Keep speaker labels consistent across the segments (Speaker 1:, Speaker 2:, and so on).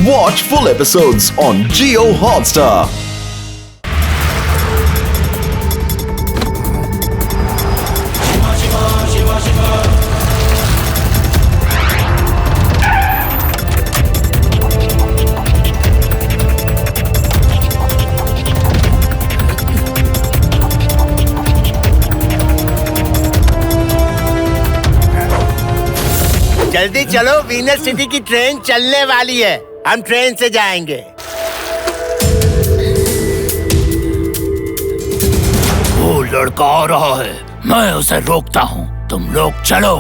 Speaker 1: Watch full episodes on Jio Hotstar.
Speaker 2: जल्दी चलो, Venus city की ट्रेन चलने वाली है। हम ट्रेन से जाएंगे।
Speaker 3: वो लड़का आ रहा है, मैं उसे रोकता हूँ। तुम लोग चलो।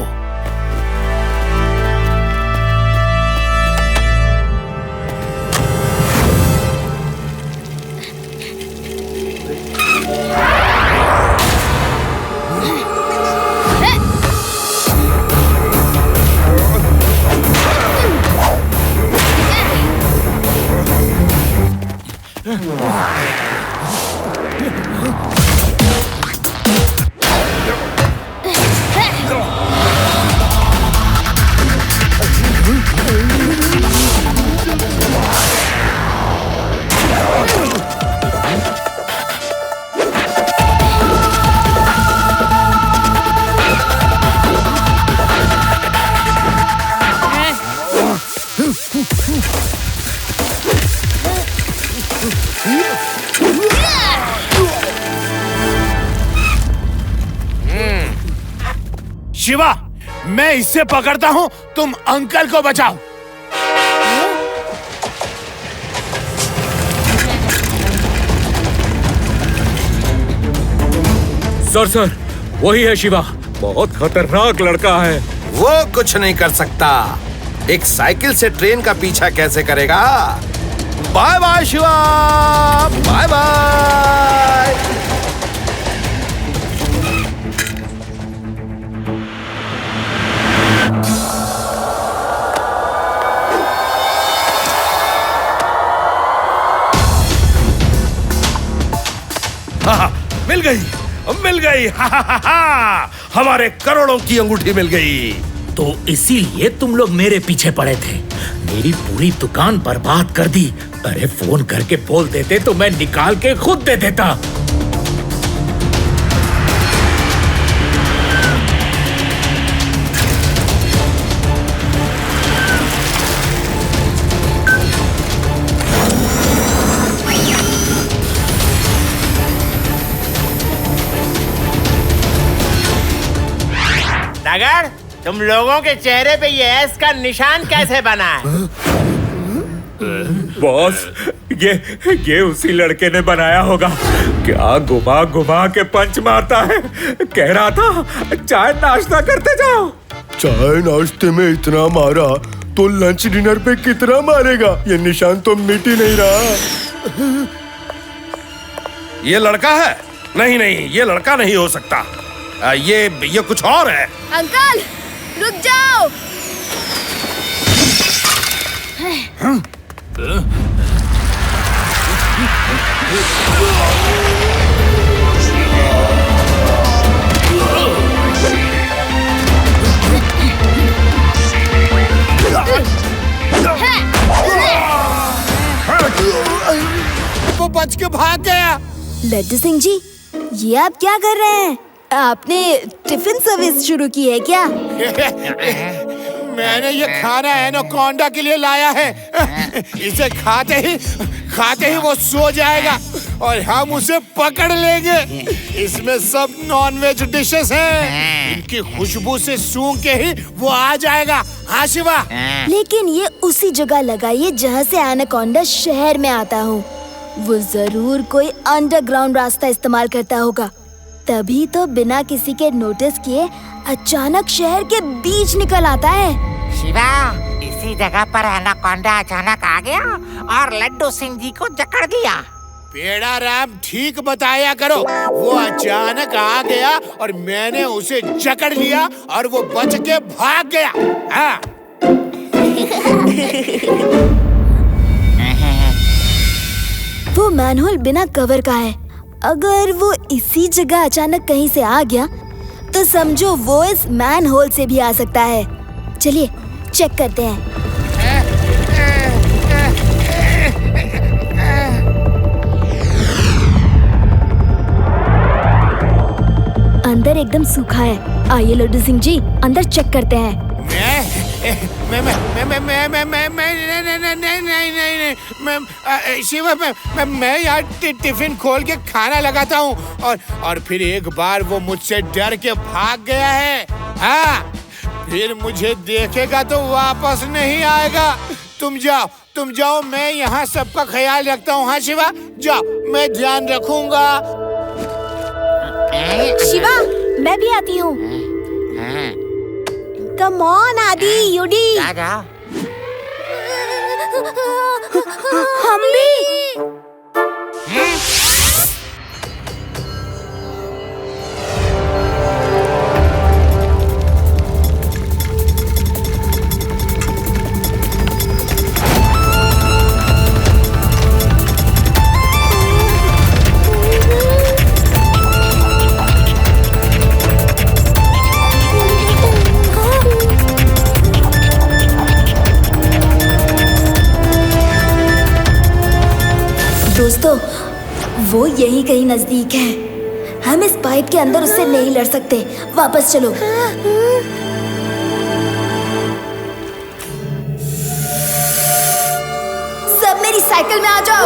Speaker 4: शिवा, मैं इससे पकड़ता हूँ, तुम अंकल को बचाओ।
Speaker 5: सर, वही है शिवा। बहुत खतरनाक लड़का है।
Speaker 6: वो कुछ नहीं कर सकता। एक साइकिल से ट्रेन का पीछा कैसे करेगा? Bye bye Shiva, bye bye. मिल गई हमारे करोड़ों की अंगूठी मिल गई।
Speaker 3: तो इसीलिए तुम लोग मेरे पीछे पड़े थे। मेरी पूरी दुकान बर्बाद कर दी। अरे फोन करके बोल देते तो मैं निकाल के खुद दे देता।
Speaker 2: अगर तुम लोगों के चेहरे पे ये एस का निशान कैसे बना है?
Speaker 5: बॉस, ये उसी लड़के ने बनाया होगा। क्या घुमा घुमा के पंच मारता है। कह रहा था चाय नाश्ता करते जाओ।
Speaker 7: चाय नाश्ते में इतना मारा तो लंच डिनर पे कितना मारेगा? ये निशान तो मिट ही नहीं रहा।
Speaker 6: ये लड़का है? नहीं, ये लड़का नहीं हो सकता। ये कुछ और है।
Speaker 8: अंकल, रुक जाओ।
Speaker 4: वो बच के भाग गया।
Speaker 8: लड्डू सिंह जी, ये आप क्या कर रहे हैं? आपने टिफिन सर्विस शुरू की है क्या?
Speaker 4: मैंने ये खाना एनाकोंडा के लिए लाया है। इसे खाते ही वो सो जाएगा और हम उसे पकड़ लेंगे। इसमें सब नॉनवेज डिशेस हैं। इनकी खुशबू से सूंघ के ही वो आ जाएगा। हाँ शिवा?
Speaker 8: लेकिन ये उसी जगह लगाइए जहाँ से एनाकोंडा शहर में आता हो। वो जरूर कोई अंडरग्राउंड रास्ता इस्तेमाल करता होगा। तभी तो बिना किसी के नोटिस किए अचानक शहर के बीच निकल आता है।
Speaker 9: शिवा, इसी जगह पर एनाकोंडा अचानक आ गया और लड्डू सिंह जी को जकड़ लिया।
Speaker 4: पेड़ा राम, ठीक बताया करो। वो अचानक आ गया और मैंने उसे जकड़ लिया और वो बच के भाग गया। हाँ।
Speaker 8: वो मैनहोल बिना कवर का है। अगर वो इसी जगह अचानक कहीं से आ गया तो समझो वो इस मैनहोल से भी आ सकता है। चलिए चेक करते हैं। अंदर एकदम सूखा है। आइए लड्डू सिंह जी, अंदर चेक करते हैं।
Speaker 4: नहीं, शिवा, मैं यार टिफिन खोल के खाना लगाता हूँ और फिर एक बार वो मुझसे डर के भाग गया है। हाँ, फिर मुझे देखेगा तो वापस नहीं आएगा। तुम जाओ, मैं यहाँ सबका ख्याल रखता हूँ। हाँ शिवा, जाओ, मैं ध्यान रखूंगा।
Speaker 8: शिवा, मैं भी आती हूँ। कम ऑन आदि, यूडी।
Speaker 9: जा।
Speaker 8: हम भी। दोस्तों, वो यहीं कहीं नजदीक है। हम इस पाइप के अंदर उससे नहीं लड़ सकते। वापस चलो। सब मेरी साइकिल में आ जाओ।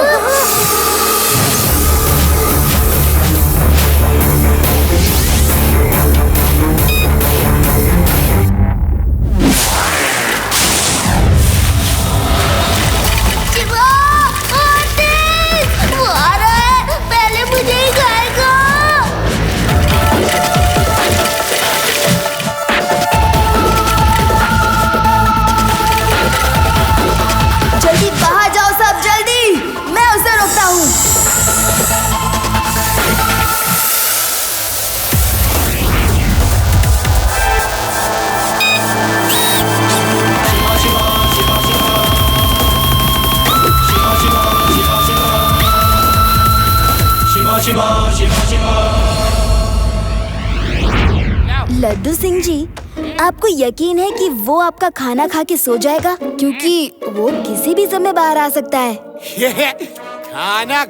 Speaker 8: लड्डू सिंह जी, आपको यकीन है कि वो आपका खाना खा के सो जाएगा? क्योंकि वो किसी भी समय बाहर आ सकता है।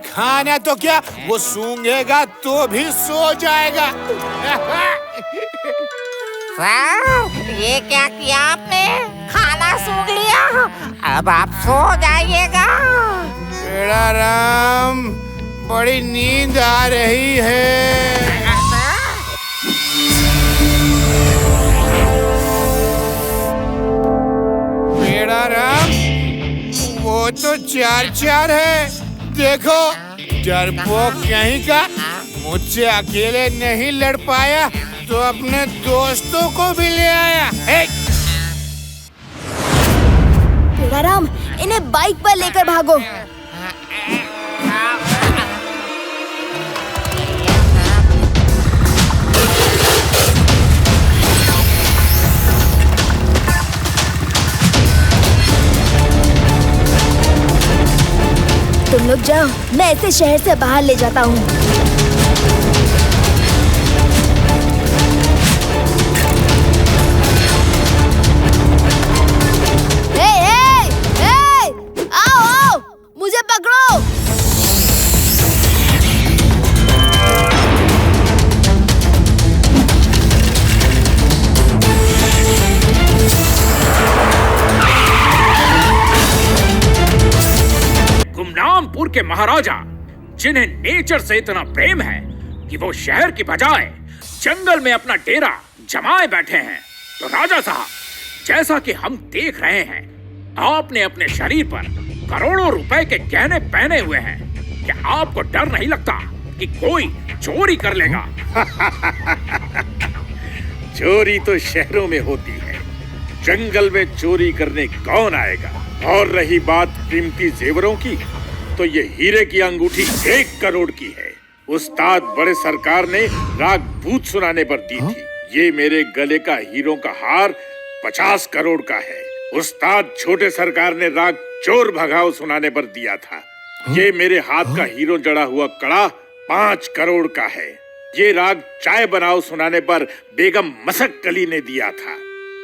Speaker 4: खाना तो क्या, वो सूंघेगा तो भी सो जाएगा।
Speaker 9: ये क्या किया आपने? खाना सूंघ लिया, अब आप सो जाइएगा।
Speaker 4: बेड़ा राम, बड़ी नींद आ रही है। बेड़ा राम, वो तो 4-4 है। देखो, डरपोक कहीं का, मुझसे अकेले नहीं लड़ पाया तो अपने दोस्तों को भी ले आया।
Speaker 8: बेड़ा राम, इन्हें बाइक पर लेकर भागो। तुम लोग जाओ, मैं इसे शहर से बाहर ले जाता हूँ। आओ, मुझे पकड़ो।
Speaker 3: गुमनामपुर के महाराजा, जिन्हें नेचर से इतना प्रेम है कि वो शहर की बजाय जंगल में अपना डेरा जमाए बैठे हैं। तो राजा साहब, जैसा कि हम देख रहे हैं, आपने अपने शरीर पर करोड़ों रुपए के गहने पहने हुए हैं। क्या आपको डर नहीं लगता कि कोई चोरी कर लेगा?
Speaker 5: चोरी तो शहरों में होती है, जंगल में चोरी करने कौन आएगा? और रही बात कीमती जेवरों की, तो ये हीरे की अंगूठी 1 करोड़ की है। उस्ताद बड़े सरकार ने राग भूत सुनाने पर दी थी। ये मेरे गले का हीरों का हार 50 करोड़ का है। उस्ताद छोटे सरकार ने राग चोर भगाओ सुनाने पर दिया था। ये मेरे हाथ का हीरो जड़ा हुआ कड़ा 5 करोड़ का है। ये राग चाय बनाओ सुनाने पर बेगम मसक कली ने दिया था।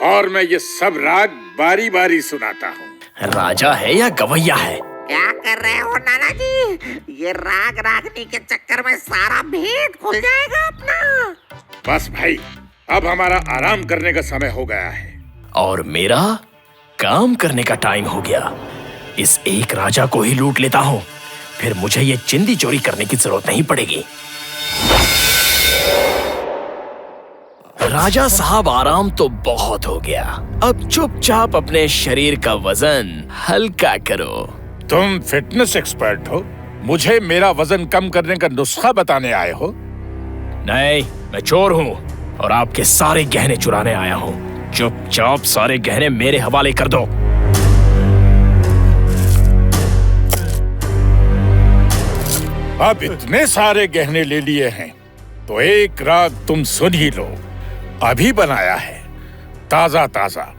Speaker 5: और मैं ये सब राग बारी बारी सुनाता हूँ।
Speaker 6: राजा है या गवैया है?
Speaker 9: क्या कर रहे हो नाना जी? ये राग रागनी के चक्कर में सारा भेद खुल जाएगा अपना।
Speaker 5: बस भाई, अब हमारा आराम करने का समय हो गया है।
Speaker 10: और मेरा काम करने का टाइम हो गया। इस एक राजा को ही लूट लेता हूँ, फिर मुझे ये चिंदी चोरी करने की जरूरत नहीं पड़ेगी। राजा साहब, आराम तो बहुत हो गया, अब चुपचाप अपने शरीर का वजन हल्का करो।
Speaker 5: तुम फिटनेस एक्सपर्ट हो, मुझे मेरा वजन कम करने का नुस्खा बताने आए हो?
Speaker 10: नहीं, मैं चोर हूँ और आपके सारे गहने चुराने आया हूँ। चुपचाप सारे गहने मेरे हवाले कर दो।
Speaker 5: अब इतने सारे गहने ले लिए हैं तो एक राग तुम सुन ही लो। अभी बनाया है, ताजा ताजा।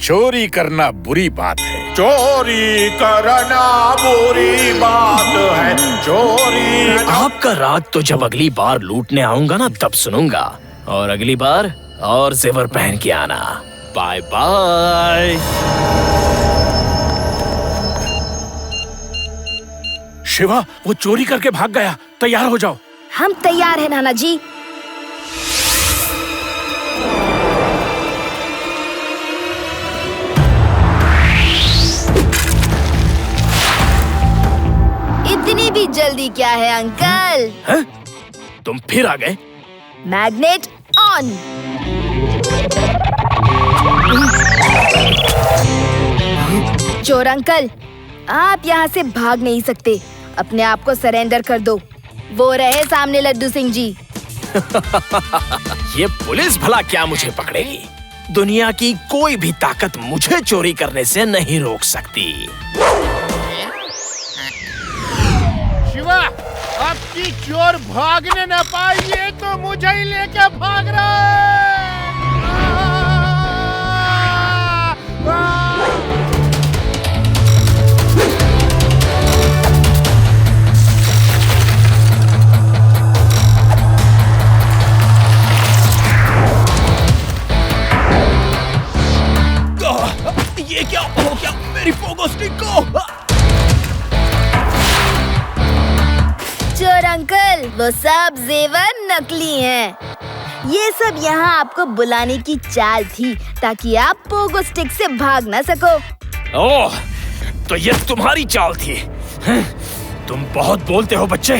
Speaker 5: चोरी करना बुरी बात है,
Speaker 6: चोरी करना बुरी बात है, चोरी।
Speaker 10: आपका राग तो जब अगली बार लूटने आऊंगा ना तब सुनूंगा, और अगली बार और जेवर पहन के आना। Bye bye.
Speaker 3: शिवा, वो चोरी करके भाग गया, तैयार हो जाओ।
Speaker 8: हम तैयार हैं नाना जी। इतनी भी जल्दी क्या है अंकल?
Speaker 10: हैं? तुम फिर आ गए?
Speaker 8: Magnet on. चोर अंकल, आप यहाँ से भाग नहीं सकते। अपने आप को सरेंडर कर दो। वो रहे सामने लड्डू सिंह जी।
Speaker 10: ये पुलिस भला क्या मुझे पकड़ेगी? दुनिया की कोई भी ताकत मुझे चोरी करने से नहीं रोक सकती।
Speaker 4: शिवा, अब की चोर भागने न पाइए तो मुझे ही लेके भाग रहा है।
Speaker 10: ये क्या हो गया मेरी फोगो स्टिक को?
Speaker 8: चोर अंकल, वो सब जेवर नकली हैं। ये सब यहाँ आपको बुलाने की चाल थी ताकि आप पोगो स्टिक से भाग ना सको।
Speaker 10: ओह, तो ये तुम्हारी चाल थी। तुम बहुत बोलते हो बच्चे।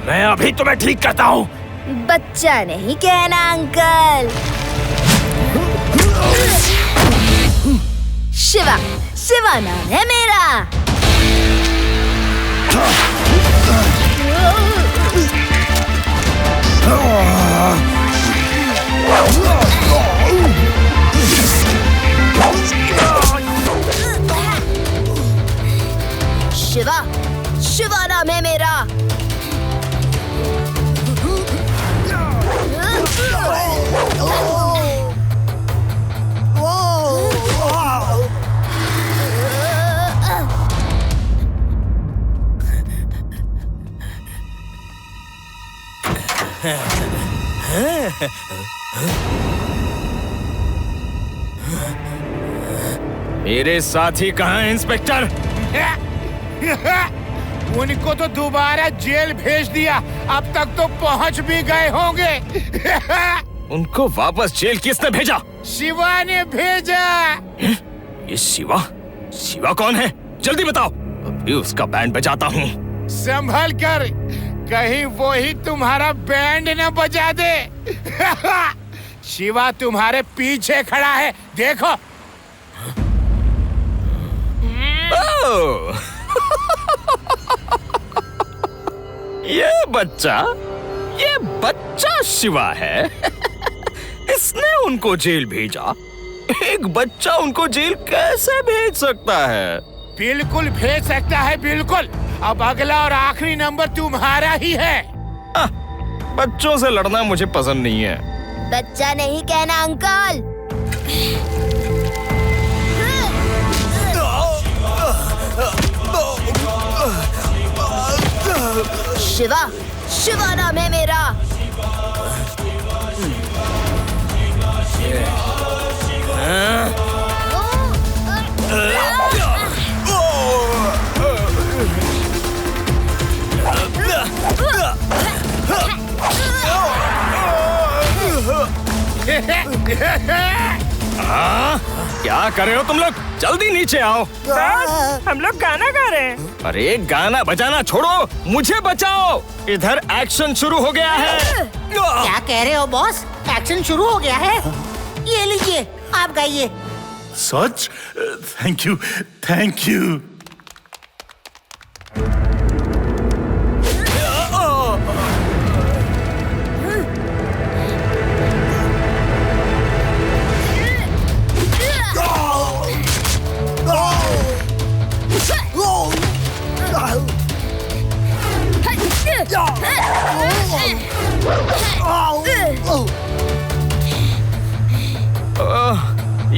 Speaker 10: मैं अभी तुम्हें ठीक करता हूँ।
Speaker 8: बच्चा नहीं कहना अंकल। शिवा, शिवा नाम है मेरा। शिवा, शिवा नाम है मेरा।
Speaker 10: मेरे साथी कहाँ हैं इंस्पेक्टर?
Speaker 4: उनको तो दोबारा जेल भेज दिया, अब तक तो पहुंच भी गए होंगे।
Speaker 10: उनको वापस जेल किसने भेजा?
Speaker 4: शिवा ने भेजा।
Speaker 10: ये शिवा? शिवा कौन है? जल्दी बताओ, अभी उसका बैंड बजाता हूँ।
Speaker 4: संभल कर, कहीं वो ही तुम्हारा बैंड न बजा दे। शिवा तुम्हारे पीछे खड़ा है, देखो।
Speaker 10: ये बच्चा शिवा है। इसने उनको जेल भेजा। एक बच्चा उनको जेल कैसे भेज सकता है?
Speaker 4: बिल्कुल भेज सकता है, बिल्कुल। अब अगला और आखिरी नंबर तुम्हारा ही है।
Speaker 10: बच्चों से लड़ना मुझे पसंद नहीं है।
Speaker 8: बच्चा नहीं कहना अंकल। शिवा, शिवा नाम है मेरा।
Speaker 10: क्या कर रहे हो तुम लोग? जल्दी नीचे आओ।
Speaker 11: हम लोग गाना गा रहे हैं।
Speaker 10: अरे गाना बजाना छोड़ो, मुझे बचाओ। इधर एक्शन शुरू हो गया है।
Speaker 9: क्या कह रहे हो बॉस? एक्शन शुरू हो गया है? ये लीजिए, आप गाइए।
Speaker 12: सच? Thank you, thank you.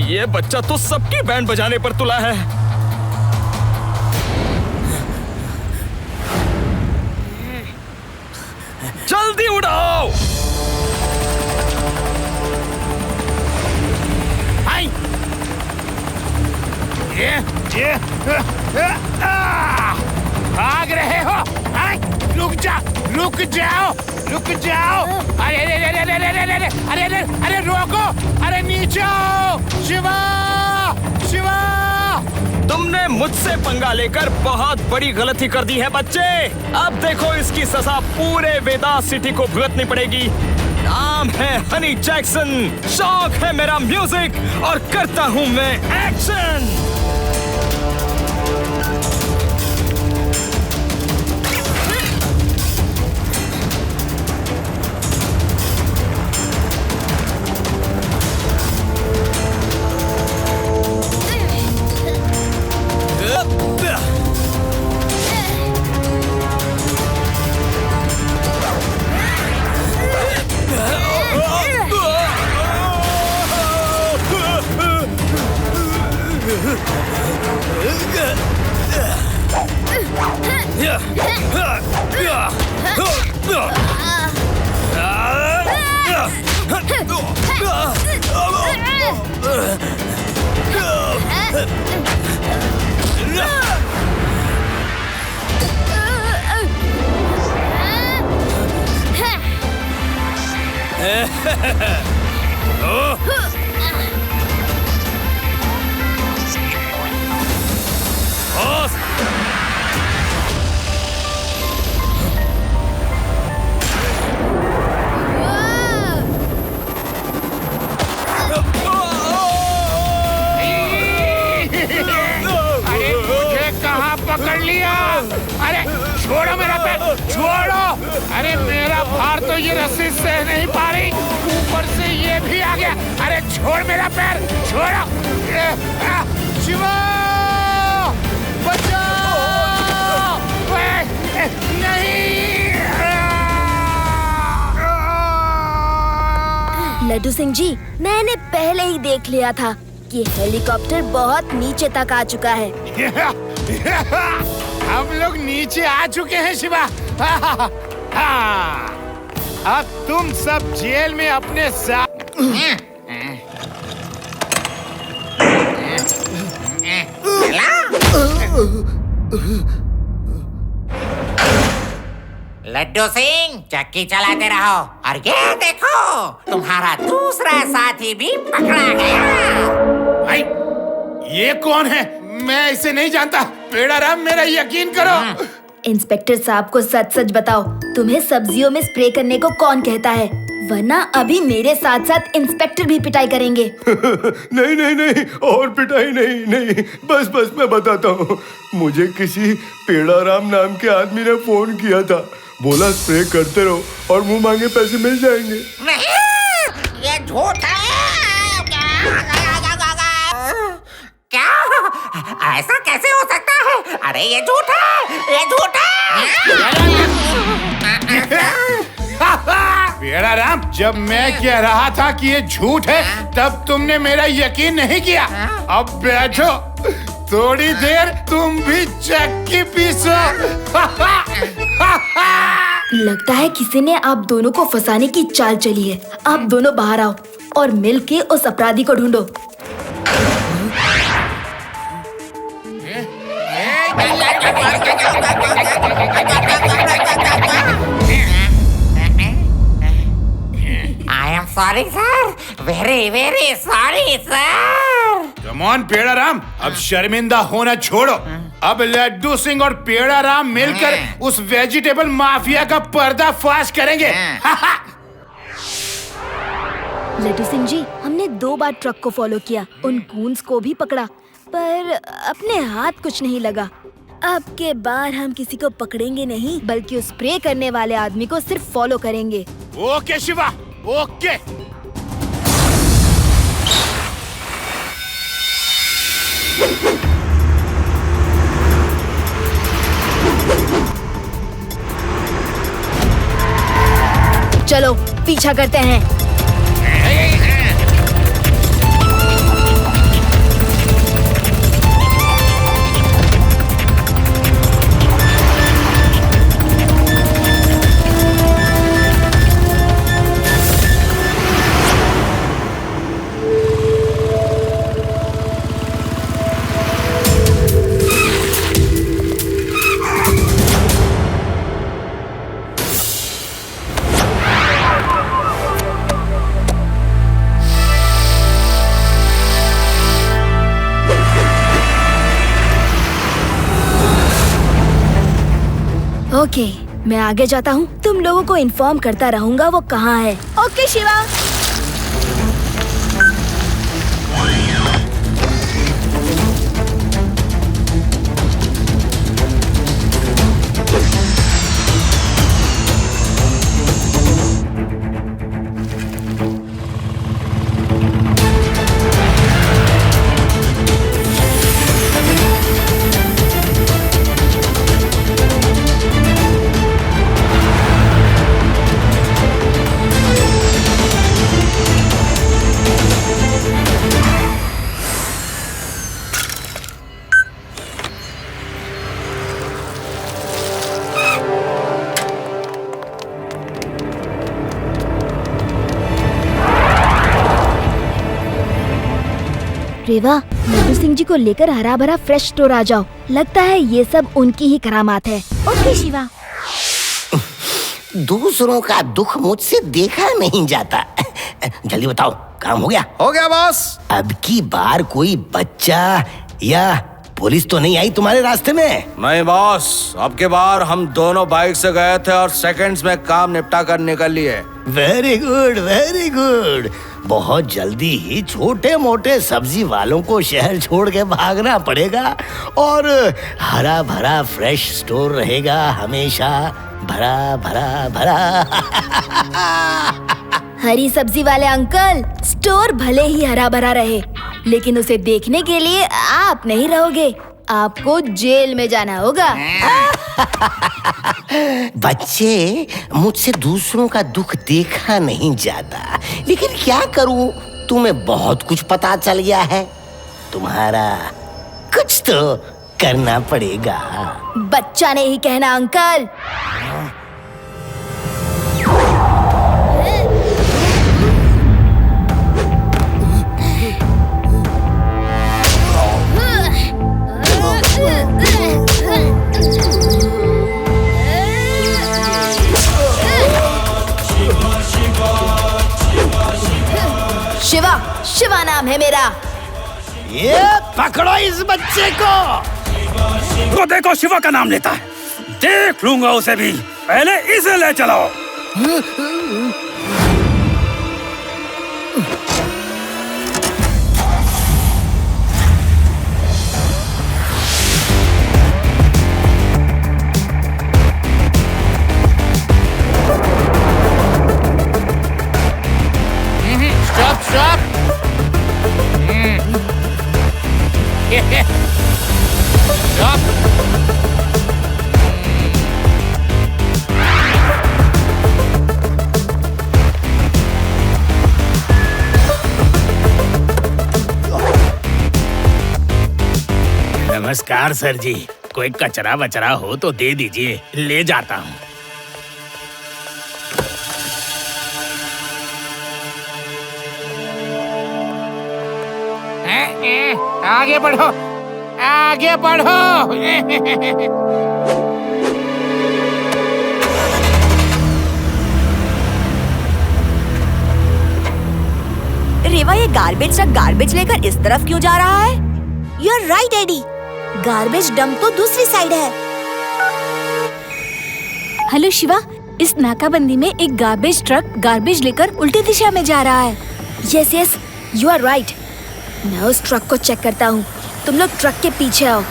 Speaker 10: ये बच्चा तो सबकी बैंड बजाने पर तुला है। जल्दी उड़ाओ।
Speaker 4: भाग रहे हो? रुक जाओ, रुक जाओ। अरे अरे अरे अरे अरे अरे अरे अरे अरे रोको, अरे नीचे आओ। शिवा, शिवा,
Speaker 10: तुमने मुझसे पंगा लेकर बहुत बड़ी गलती कर दी है बच्चे। अब देखो इसकी सजा पूरे वेदास सिटी को भुगतनी पड़ेगी। नाम है हनी जैक्सन, शौक है मेरा म्यूजिक और करता हूँ मैं एक्शन।
Speaker 4: पकड़ लिया। अरे छोड़ो मेरा पैर, छोड़ो। अरे मेरा भार तो ये रस्सी सह नहीं पा रही, ऊपर से ये भी आ गया। अरे छोड़ मेरा पैर, छोड़ो। शिवा, बचाओ। नहीं।
Speaker 8: लड्डू सिंह जी, मैंने पहले ही देख लिया था कि हेलीकॉप्टर बहुत नीचे तक आ चुका है।
Speaker 4: हम लोग नीचे आ चुके हैं शिवा। अब तुम सब जेल में अपने साथ।
Speaker 9: लड्डू सिंह, चक्की चलाते रहो। और ये देखो, तुम्हारा दूसरा साथी भी पकड़ा गया।
Speaker 4: भाई, ये कौन है? मैं इसे नहीं जानता। पेड़ाराम, मेरा यकीन करो।
Speaker 8: इंस्पेक्टर साहब को सच सच बताओ, तुम्हें सब्जियों में स्प्रे करने को कौन कहता है? वरना अभी मेरे साथ साथ इंस्पेक्टर भी पिटाई करेंगे।
Speaker 7: नहीं नहीं नहीं, और पिटाई नहीं नहीं, बस बस मैं बताता हूँ। मुझे किसी पेड़ाराम नाम के आदमी ने फोन किया था, बोला स्प्रे करते रहो और मुंह मांगे पैसे मिल जाएंगे।
Speaker 9: नहीं, ये झूठ है। क्या? ऐसा कैसे हो सकता है? अरे ये झूठ है, ये झूठ है।
Speaker 4: पेड़ाराम, जब मैं कह रहा था कि ये झूठ है, तब तुमने मेरा यकीन नहीं किया। अब बैठो, थोड़ी देर तुम भी चक्की पीसो।
Speaker 8: लगता है किसी ने आप दोनों को फंसाने की चाल चली है। आप दोनों बाहर आओ और मिलके उस अपराधी को ढूंढो।
Speaker 9: I am sorry, sir. Very sorry sir.
Speaker 4: Come on Peda Ram, अब शर्मिंदा होना छोड़ो। अब लड्डू सिंह और पेड़ा राम मिलकर उस वेजिटेबल माफिया का पर्दाफाश करेंगे।
Speaker 8: लड्डू सिंह जी, हमने 2 बार ट्रक को फॉलो किया, उन गूंस को भी पकड़ा, पर अपने हाथ कुछ नहीं लगा। अब के बार हम किसी को पकड़ेंगे नहीं, बल्कि उस स्प्रे करने वाले आदमी को सिर्फ फॉलो करेंगे।
Speaker 4: Okay Shiva, okay.
Speaker 8: चलो पीछा करते हैं। ओके, मैं आगे जाता हूँ, तुम लोगों को इन्फॉर्म करता रहूंगा वो कहाँ है। ओके शिवा। रेवा, लड्डू सिंह जी को लेकर हरा भरा फ्रेश स्टोर आ जाओ। लगता है ये सब उनकी ही करामात है। ओके शिवा।
Speaker 2: दूसरों का दुख मुझसे देखा नहीं जाता। जल्दी बताओ, काम हो गया?
Speaker 6: हो गया बॉस।
Speaker 2: अब की बार कोई बच्चा या पुलिस तो नहीं आई तुम्हारे रास्ते में?
Speaker 6: नहीं बॉस, अब के बार हम दोनों बाइक से गए थे और सेकंड्स में काम निपटा कर निकल लिए।
Speaker 2: Very good, very good. बहुत जल्दी ही छोटे मोटे सब्जी वालों को शहर छोड़ के भागना पड़ेगा और हरा भरा फ्रेश स्टोर रहेगा हमेशा, भरा भरा भरा।
Speaker 8: हरी सब्जी वाले अंकल, स्टोर भले ही हरा भरा रहे, लेकिन उसे देखने के लिए आप नहीं रहोगे, आपको जेल में जाना होगा।
Speaker 2: बच्चे, मुझसे दूसरों का दुख देखा नहीं जाता, लेकिन क्या करूं, तुम्हें बहुत कुछ पता चल गया है। तुम्हारा कुछ तो करना पड़ेगा।
Speaker 8: बच्चा ने ही कहना अंकल। शिवा, शिवा नाम है मेरा।
Speaker 2: ये पकड़ो इस बच्चे को।
Speaker 3: तो देखो, शिवा का नाम लेता है, देख लूंगा उसे भी, पहले इसे ले चलो।
Speaker 4: Stop! Stop!
Speaker 3: नमस्कार सर जी, कोई कचरा वचरा हो तो दे दीजिए, ले जाता हूँ।
Speaker 4: आगे बढ़ो, आगे बढ़ो।
Speaker 13: रेवा, ये गार्बेज ट्रक गार्बेज लेकर इस तरफ क्यों जा रहा है?
Speaker 8: You are right Eddie, garbage dump तो दूसरी साइड है। हेलो शिवा, इस नाकाबंदी में एक गार्बेज ट्रक गार्बेज लेकर उल्टी दिशा में जा रहा है। Yes yes, you are right. मैं उस ट्रक को चेक करता हूँ, तुम लोग ट्रक के पीछे आओ।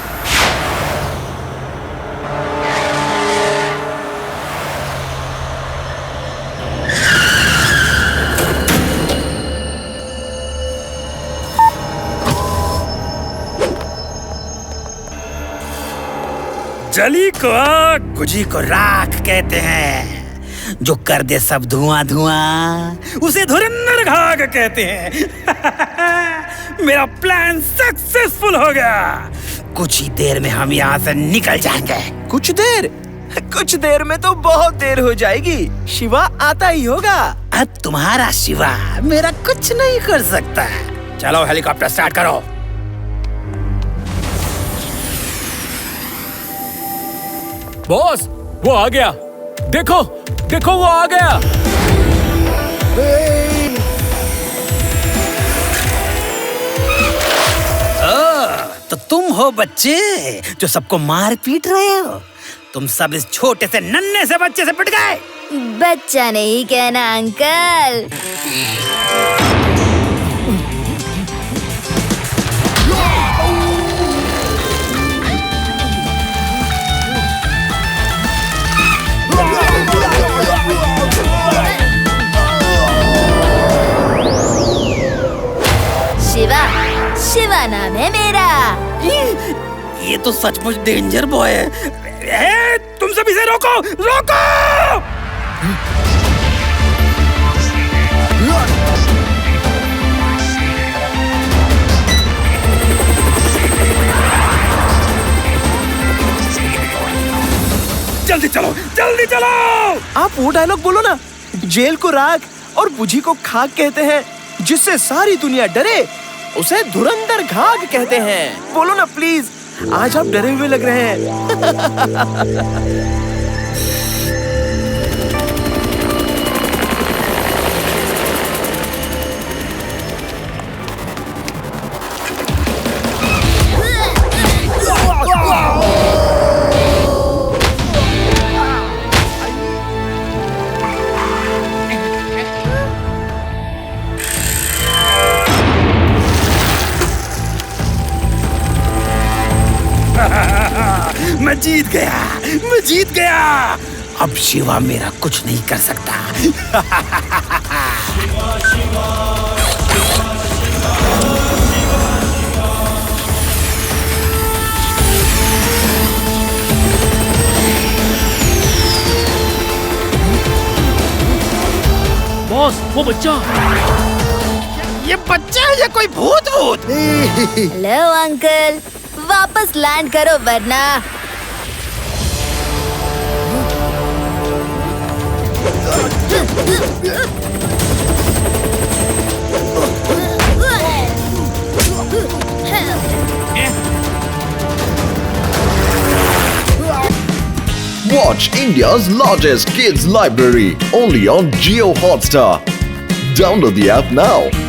Speaker 14: जली को आग, बुझी को राख कहते हैं। जो कर दे सब धुआं धुआं, उसे धुरंधर घाग कहते हैं। मेरा प्लान सक्सेसफुल हो गया। कुछ ही देर में हम यहाँ से निकल जाएंगे।
Speaker 15: कुछ देर? कुछ देर में तो बहुत देर हो जाएगी। शिवा आता ही होगा।
Speaker 14: अब तुम्हारा शिवा मेरा कुछ नहीं कर सकता। चलो हेलीकॉप्टर स्टार्ट करो।
Speaker 10: बॉस, वो आ गया। देखो देखो, वो आ गया।
Speaker 14: तो तुम हो बच्चे जो सबको मार पीट रहे हो। तुम सब इस छोटे से नन्हे से बच्चे से पिट गए।
Speaker 8: बच्चा नहीं कहना अंकल। शिवा, शिवा नाम है मेरा।
Speaker 14: ये तो सचमुच डेंजर बॉय है। तुम सब इसे रोको, रोको! जल्दी चलो, जल्दी चलो!
Speaker 15: आप वो डायलॉग बोलो ना, जेल को राख और बुझी को खाक कहते हैं। जिससे सारी दुनिया डरे उसे धुरंधर घाग कहते हैं। बोलो ना प्लीज, आज आप डरे हुए लग रहे हैं।
Speaker 14: मैं जीत गया, मैं जीत गया। अब शिवा मेरा कुछ नहीं कर सकता।
Speaker 10: बॉस, वो बच्चा।
Speaker 14: ये बच्चा है या कोई भूत भूत?
Speaker 8: हेलो अंकल, वापस लैंड करो वरना।
Speaker 1: Watch India's largest kids library only on Jio Hotstar. Download the app now.